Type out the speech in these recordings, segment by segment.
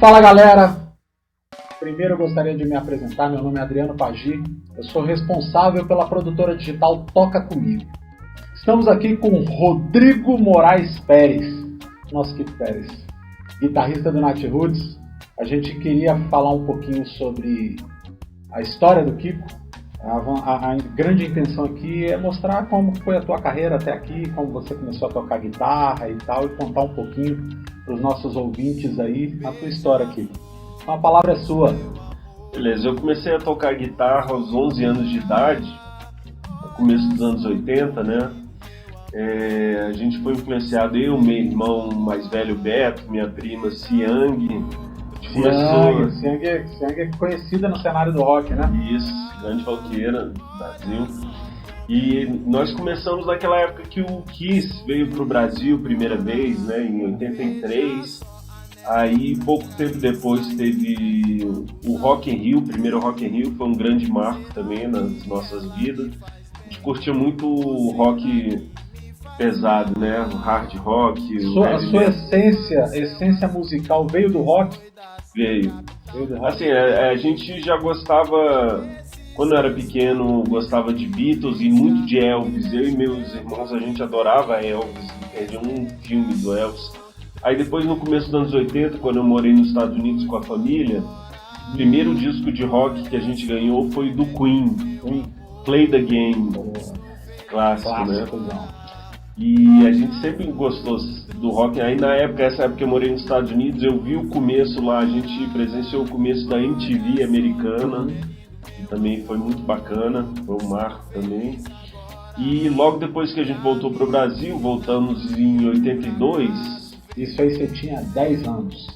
Fala galera, primeiro eu gostaria de me apresentar, meu nome é Adriano Pagi, eu sou responsável pela produtora digital Toca Comigo. Estamos aqui com Rodrigo Moraes Pérez, nosso Kiko Pérez, guitarrista do Nat Roots. A gente queria falar um pouquinho sobre a história do Kiko. A grande intenção aqui é mostrar como foi a tua carreira até aqui, como você começou a tocar guitarra e tal, e contar um pouquinho para os nossos ouvintes aí a tua história aqui. Então a palavra é sua. Beleza, eu comecei a tocar guitarra aos 11 anos de idade, no começo dos anos 80, né? A gente foi influenciado, eu, meu irmão mais velho Beto, minha prima Siang. Siang é conhecida no cenário do rock, né? Isso, grande roqueira do Brasil. E nós começamos naquela época que o Kiss veio pro Brasil primeira vez, né, em 83. Aí, pouco tempo depois, teve o Rock in Rio, o primeiro Rock in Rio, foi um grande marco também nas nossas vidas. A gente curtia muito o rock pesado, né, o hard rock. A sua essência musical veio do rock? Veio do rock. Assim, a gente já gostava, quando eu era pequeno, gostava de Beatles e muito de Elvis. Eu e meus irmãos, a gente adorava Elvis, tinha um filme do Elvis. Aí depois, no começo dos anos 80, quando eu morei nos Estados Unidos com a família, o primeiro disco de rock que a gente ganhou foi do Queen, Play the Game, clássico, né? E a gente sempre gostou do rock. Aí essa época que eu morei nos Estados Unidos, eu vi o começo lá, a gente presenciou o começo da MTV americana, que também foi muito bacana, foi um marco também. E logo depois que a gente voltou para o Brasil, voltamos em 82. Isso aí você tinha 10 anos.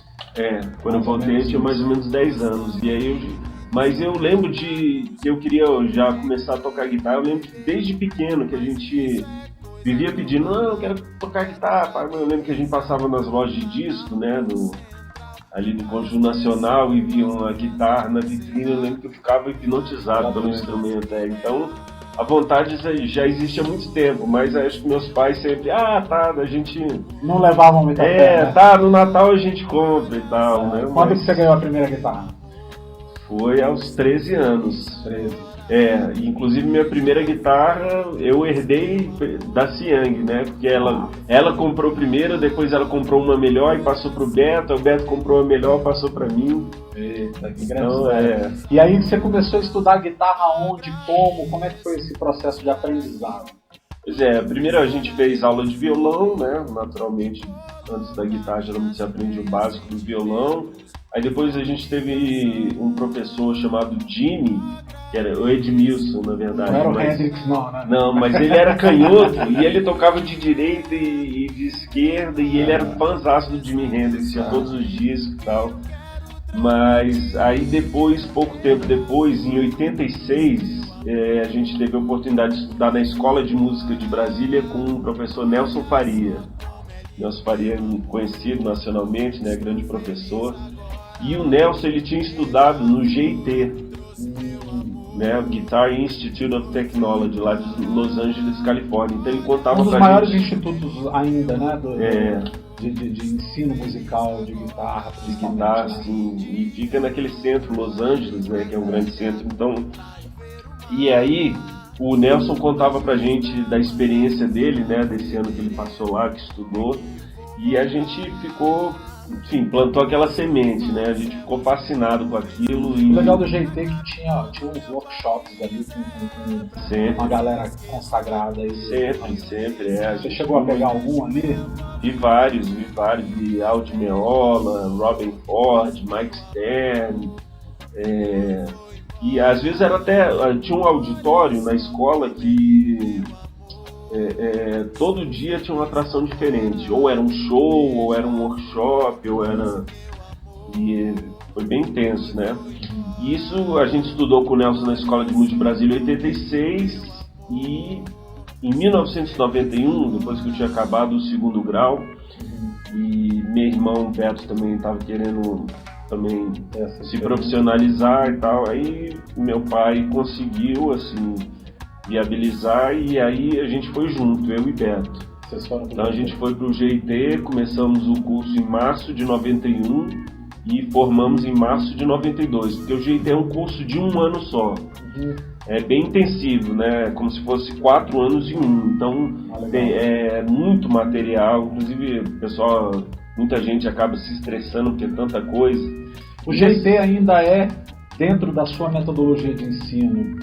Quando eu voltei eu tinha mais ou menos 10 anos. E aí mas eu lembro que eu queria já começar a tocar guitarra. Eu lembro que desde pequeno que a gente vivia pedindo, não, eu quero tocar guitarra, pai. Eu lembro que a gente passava nas lojas de disco, né, ali no Conjunto Nacional, e via uma guitarra na vitrine. Eu lembro que eu ficava hipnotizado pelo instrumento. Então a vontade já existe há muito tempo, mas acho que meus pais sempre, a gente não levavam muita fé, né? No Natal a gente compra e tal, né? Quando que você ganhou a primeira guitarra? Foi aos 13 anos. 13. Inclusive minha primeira guitarra eu herdei da Siang, né? Porque ela comprou primeiro, depois ela comprou uma melhor e passou pro Beto, o Beto comprou a melhor e passou pra mim. Eita, que grande. E aí você começou a estudar guitarra onde, como é que foi esse processo de aprendizado? Pois primeiro a gente fez aula de violão, né? Naturalmente, antes da guitarra geralmente se aprende o básico do violão. Aí depois a gente teve um professor chamado Jimmy, que era o Edmilson, na verdade. Não era o Hendrix, não, né? Não, mas ele era canhoto e ele tocava de direita e de esquerda, e ele era fãzaço do Jimi Hendrix, tinha todos os discos e tal. Mas aí depois, pouco tempo depois, em 86, a gente teve a oportunidade de estudar na Escola de Música de Brasília com o professor Nelson Faria. Nelson Faria, conhecido nacionalmente, né, grande professor. E o Nelson, ele tinha estudado no GIT, né, Guitar Institute of Technology, lá de Los Angeles, Califórnia. Então ele contava um dos maiores institutos ainda, né, de ensino musical, de guitarra, sim, e fica naquele centro, Los Angeles, né, que é um grande centro. Então, e aí o Nelson contava pra gente da experiência dele, né, desse ano que ele passou lá, que estudou, e a gente ficou, enfim, plantou aquela semente, né? A gente ficou fascinado com aquilo. O legal do GT é que tinha uns workshops ali com uma galera consagrada aí. Sempre. Você chegou a pegar algum ali? Vi vários. Vi Aldi Meola, Robin Ford, Mike Stern. E às vezes tinha um auditório na escola que todo dia tinha uma atração diferente, ou era um show, ou era um workshop, e foi bem intenso, né? E isso a gente estudou com o Nelson na Escola de Música de Brasília em 86, e em 1991, depois que eu tinha acabado o segundo grau, e meu irmão Beto também estava querendo se profissionalizar e tal, aí meu pai conseguiu, assim, viabilizar, e aí a gente foi junto, eu e Beto. Então a gente foi pro GIT, começamos o curso em março de 91 e formamos em março de 92, porque o GIT é um curso de 1 ano só. É bem intensivo, né? Como se fosse 4 anos em 1. Então, é muito material. Inclusive, pessoal, muita gente acaba se estressando porque é tanta coisa. O GIT ainda é, dentro da sua metodologia de ensino,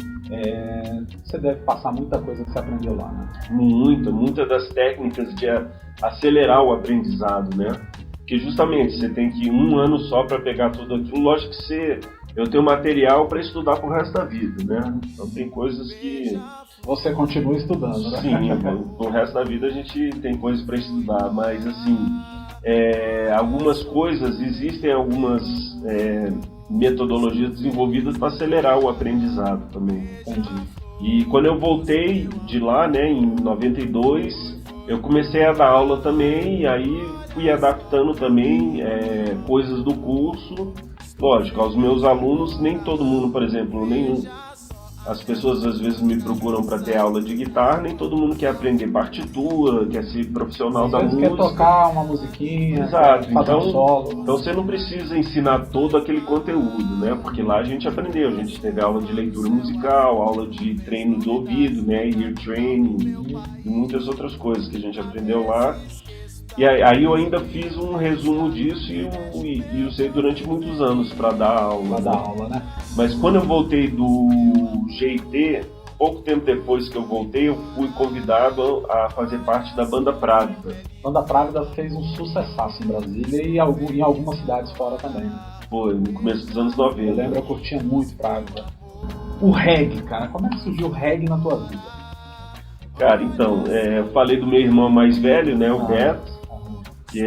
você deve passar muita coisa que você aprendeu lá, né? Muita das técnicas de acelerar o aprendizado, né? Porque justamente você tem que ir 1 ano só para pegar tudo aquilo. Lógico que eu tenho material para estudar pro resto da vida, né? Então tem coisas que... Você continua estudando, né? Sim, pro resto da vida a gente tem coisas para estudar, mas assim, algumas coisas, existem algumas metodologias desenvolvidas para acelerar o aprendizado também. Entendi. E quando eu voltei de lá, né, em 92, eu comecei a dar aula também, e aí fui adaptando também coisas do curso. Lógico, aos meus alunos, nem todo mundo, por exemplo, as pessoas às vezes me procuram para ter aula de guitarra, nem todo mundo quer aprender partitura, quer ser profissional da música. Quer tocar uma musiquinha, exato, fazer um solo. Então você não precisa ensinar todo aquele conteúdo, né? Porque lá a gente aprendeu, a gente teve aula de leitura musical, aula de treino do ouvido, né? Ear training e muitas outras coisas que a gente aprendeu lá. E aí eu ainda fiz um resumo disso e usei durante muitos anos para dar aula. Né? Mas quando eu voltei do GIT, pouco tempo depois que eu voltei, eu fui convidado a fazer parte da Banda Právida. A Banda Právida fez um sucessaço em Brasília e em algumas cidades fora também. Foi, no começo dos anos 90. Eu lembro, eu curtia muito Právida. O reggae, cara, como é que surgiu o reggae na tua vida? Cara, então, eu falei do meu irmão mais velho, né, o Beto, que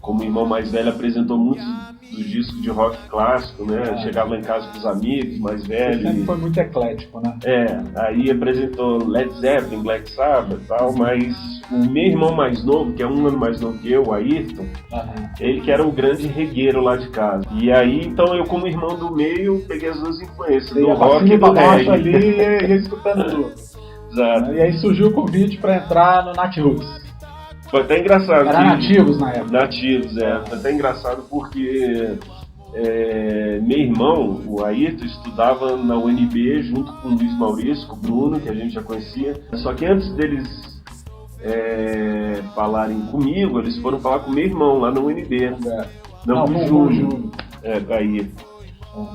como irmão mais velho apresentou muitos dos discos de rock clássico, né? Chegava lá em casa com os amigos mais velhos. Sempre foi muito eclético, né? Aí apresentou Led Zeppelin, Black Sabbath e tal, mas o meu irmão mais novo, que é 1 ano mais novo que eu, o Ayrton, ele que era o grande regueiro lá de casa. E aí, então eu como irmão do meio, peguei as duas influências, do rock e do reggae. Ali e escutando tudo. Exato. E aí surgiu o convite para entrar no Nat Roots. Foi até engraçado. Era Nativos na época. Nativos, Foi até engraçado porque meu irmão, o Ayrton, estudava na UNB junto com o Luiz Maurício, com o Bruno, que a gente já conhecia. Só que antes deles falarem comigo, eles foram falar com o meu irmão lá na UNB. Não, com o Júlio. Com a Ayrton.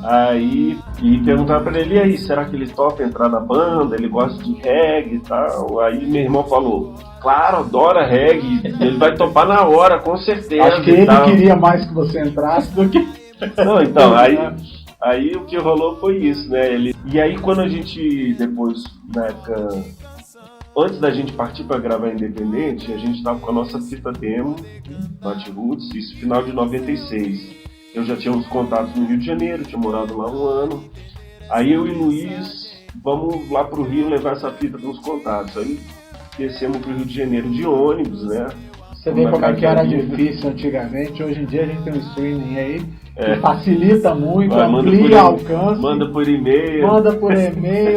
Aí, e perguntaram pra ele, e aí, será que ele topa entrar na banda? Ele gosta de reggae e tal. Aí meu irmão falou, claro, adora reggae, ele vai topar na hora, com certeza. Acho que ele queria mais que você entrasse do que... Não, então, aí o que rolou foi isso, né? E aí quando a gente, depois, na época, antes da gente partir pra gravar independente, a gente tava com a nossa fita demo, Nat Roots, isso final de 96. Eu já tinha uns contatos no Rio de Janeiro, tinha morado lá 1 ano. Aí eu e Luiz, vamos lá pro Rio levar essa fita para uns contatos. Aí descemos pro Rio de Janeiro de ônibus, né? Você vê como é que era difícil antigamente. Hoje em dia a gente tem um streaming aí que facilita muito, amplia alcance. Manda por e-mail.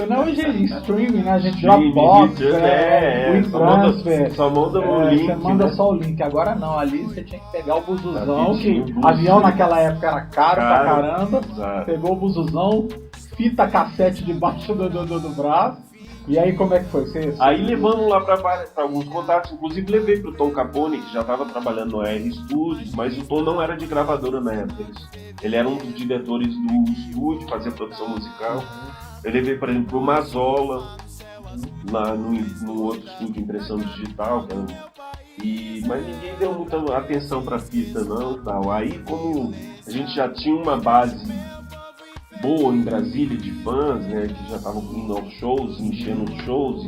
Não, hoje é streaming, né? A gente Dropbox, WeTransfer. Só manda o link. Você manda só o link. Agora não, ali você tinha que pegar o buzuzão, avião naquela época era caro pra caramba. Exato. Pegou o buzuzão, fita cassete debaixo do braço. E aí como é que foi? Aí levamos lá para alguns contatos, inclusive levei pro Tom Capone, que já estava trabalhando no R Studios, mas o Tom não era de gravadora na época. Ele era um dos diretores do estúdio, fazia produção musical. Eu levei, por exemplo, pro Mazola, lá no outro estúdio de impressão digital, mas ninguém deu muita atenção pra fita não, tal. Aí como a gente já tinha uma base boa em Brasília de fãs, né, que já estavam indo aos shows, enchendo os shows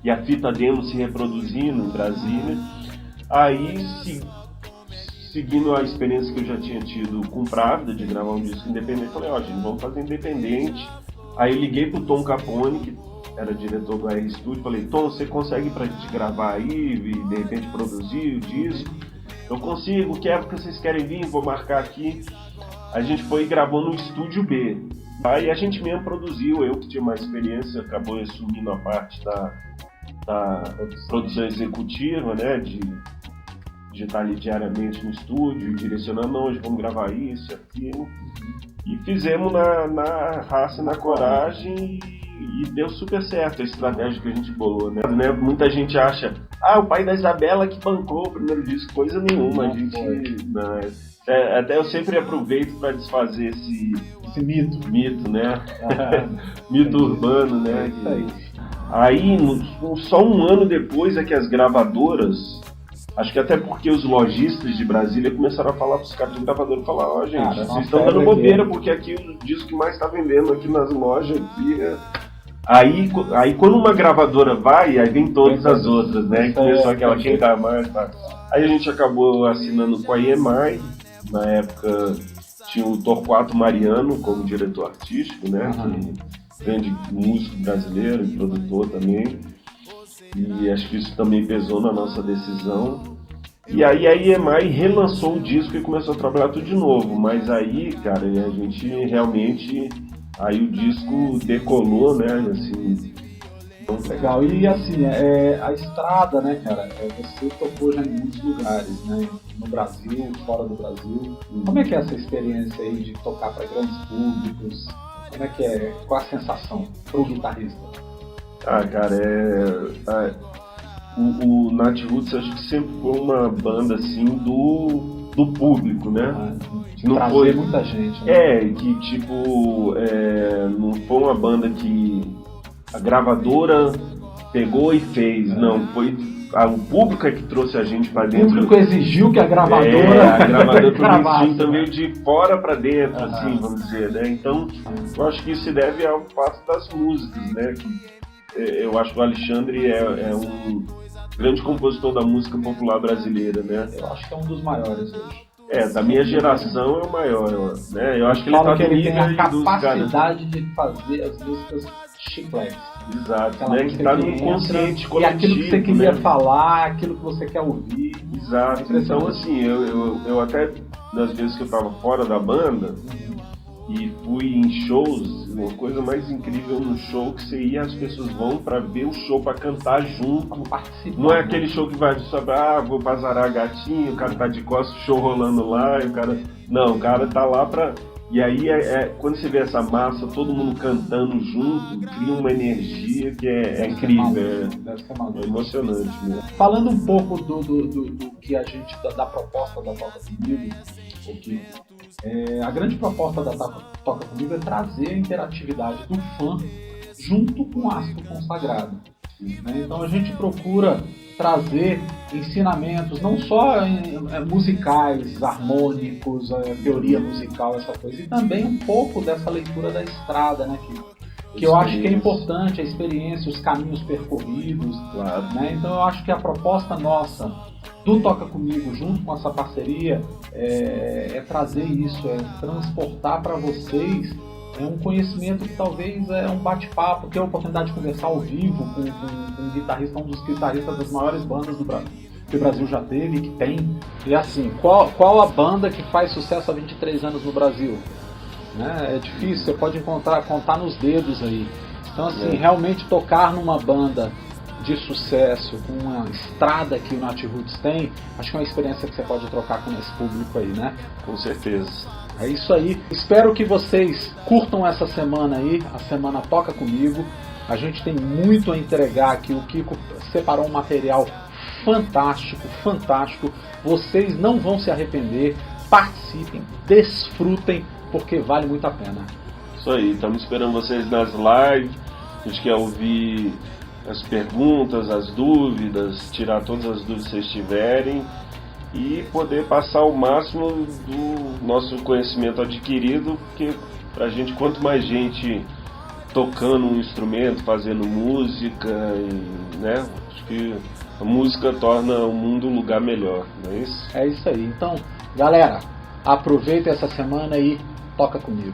e a fita demo se reproduzindo em Brasília. Aí, seguindo a experiência que eu já tinha tido com Právida, de gravar um disco independente, falei, gente, vamos fazer independente. Aí liguei pro Tom Capone, que era diretor do R Studio, falei, Tom, você consegue pra gente gravar aí e de repente produzir o disco? Eu consigo, que época vocês querem vir? Vou marcar aqui. A gente foi e gravou no Estúdio B. Aí a gente mesmo produziu, eu que tinha mais experiência, acabou assumindo a parte da produção executiva, né, de estar ali diariamente no estúdio, direcionando, não, hoje vamos gravar isso, aquilo. E fizemos na raça e na coragem e deu super certo a estratégia que a gente bolou, né? Muita gente acha, o pai da Isabela que bancou o primeiro disco, coisa nenhuma. Não, a gente... até eu sempre aproveito para desfazer esse mito, né? Mito urbano, né? Isso aí. Aí, só um ano depois é que as gravadoras, acho que até porque os lojistas de Brasília começaram a falar para os caras de gravadora, falar, gente, vocês estão dando bobeira, porque aqui o disco que mais está vendendo aqui nas lojas aqui Aí quando uma gravadora vai, aí vem todas as outras, né? E começou aquela quem dá mais, tá? Aí a gente acabou assinando com a EMI, na época tinha o Torquato Mariano como diretor artístico, né? Que grande músico brasileiro e produtor também. E acho que isso também pesou na nossa decisão. E aí a EMI relançou o disco e começou a trabalhar tudo de novo. Mas aí, cara, a gente realmente... Aí o disco decolou, né, assim... Legal, e assim, a estrada, né, cara, você tocou já em muitos lugares, né, no Brasil, fora do Brasil. Como é que é essa experiência aí de tocar para grandes públicos? Como é que é? Qual a sensação pro guitarrista? Cara, o Natiruts acho que sempre foi uma banda, assim, do público, né? Não foi muita gente, né? Que tipo, não foi uma banda que a gravadora pegou e fez, não, foi o público é que trouxe a gente pra dentro. O público exigiu que a gravadora a gravadora também veio de fora pra dentro, assim, vamos dizer, né? Então, eu acho que isso se deve ao fato das músicas, né? Eu acho que o Alexandre é um grande compositor da música popular brasileira, né? Eu acho que é um dos maiores hoje. Da minha geração é o maior, né? Eu acho que ele tá no nível tem a capacidade de fazer as músicas chicletes. Exato, né? Que tá no consciente coletivo. E aquilo que você queria falar, aquilo que você quer ouvir. Exato. Então, assim, eu até, das vezes que eu tava fora da banda, e fui em shows, uma coisa mais incrível no show que você ia, as pessoas vão pra ver o show, pra cantar junto. Não é aquele show que vai só vou bazarar gatinho, o cara tá de costas, o show rolando lá, e o cara... Não, o cara tá lá pra... E aí, quando você vê essa massa, todo mundo cantando junto, cria uma energia que é incrível, é emocionante mesmo. Falando um pouco do que a gente, da proposta da Toca Comigo, a grande proposta da Toca Comigo é trazer a interatividade do fã junto com o astro consagrado. Né? Então a gente procura trazer ensinamentos não só musicais, harmônicos, teoria musical, essa coisa, e também um pouco dessa leitura da estrada, né, que eu acho que é importante, a experiência, os caminhos percorridos. Claro. Né? Então eu acho que a proposta nossa do Toca Comigo, junto com essa parceria, é trazer isso, é transportar para vocês um conhecimento que talvez é um bate-papo, ter a oportunidade de conversar ao vivo com um guitarrista, um dos guitarristas das maiores bandas do Brasil, que o Brasil já teve e que tem. E assim, qual a banda que faz sucesso há 23 anos no Brasil? Né? É difícil, você pode contar nos dedos aí. Então assim, realmente tocar numa banda de sucesso, com uma estrada que o Natiruts tem, acho que é uma experiência que você pode trocar com esse público aí, né? Com certeza. É isso aí. Espero que vocês curtam essa semana aí, a semana Toca Comigo. A gente tem muito a entregar aqui. O Kiko separou um material fantástico, fantástico. Vocês não vão se arrepender. Participem, desfrutem, porque vale muito a pena. Isso aí, estamos esperando vocês nas lives. A gente quer ouvir as perguntas, as dúvidas, tirar todas as dúvidas que vocês tiverem e poder passar o máximo do nosso conhecimento adquirido, porque pra gente, quanto mais gente tocando um instrumento, fazendo música, né, acho que a música torna o mundo um lugar melhor, não é isso? É isso aí. Então, galera, aproveita essa semana e toca comigo.